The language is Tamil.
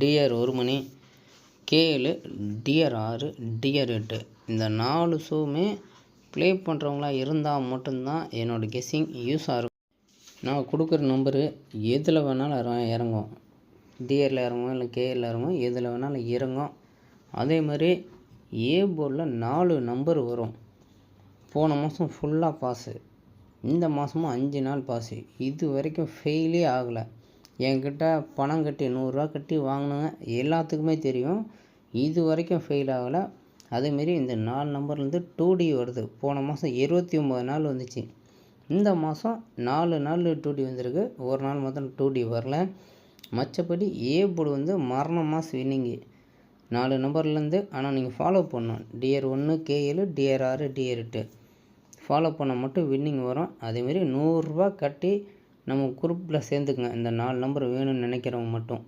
டிஆர் 1 மணி, K7, டிஆர் 6, டிஆர் 8 இந்த 4 ஷோவுமே ப்ளே பண்ணுறவங்களா இருந்தால் மட்டும்தான் என்னோடய கெஸ்ஸிங் யூஸாக இருக்கும். நான் கொடுக்குற நம்பரு எதில் வேணாலும் இறங்கும். டிஆரில் இறங்கும், இல்லை K7ல் இறங்கும், எதில் வேணாலும் இறங்கும். அதே மாதிரி ஏ போர்டில் 4 நம்பர் வரும். போன மாதம் ஃபுல்லாக பாஸு, இந்த மாதமும் 5 நாள் பாஸு. இது வரைக்கும் ஃபெயிலே ஆகலை. என்கிட்ட பணம் கட்டி 100 ரூபா கட்டி வாங்கினேங்க, எல்லாத்துக்குமே தெரியும். இது வரைக்கும் ஃபெயில் ஆகலை. அதேமாரி இந்த 4 நம்பர்லேருந்து 2D வருது. போன மாதம் 29 நாள் வந்துச்சு. இந்த மாதம் 4 நாள் 2D வந்திருக்கு. ஒரு நாள் மாதம் 2D வரல. மற்றபடி ஏ போர்டு வந்து மரண மாஸ் வின்னிங்கு 4 நம்பர்லேருந்து. ஆனால் நீங்கள் ஃபாலோ பண்ணணும். TR 1, K7, TR 6, TR 8 follow பண்ண மட்டும் வின்னிங் வரும். அதேமாரி 100 ரூபா கட்டி நம்ம குரூப்பில் சேர்ந்துக்குங்க. இந்த 4 நம்பர் வேணும்னு நினைக்கிறவங்க மட்டும்.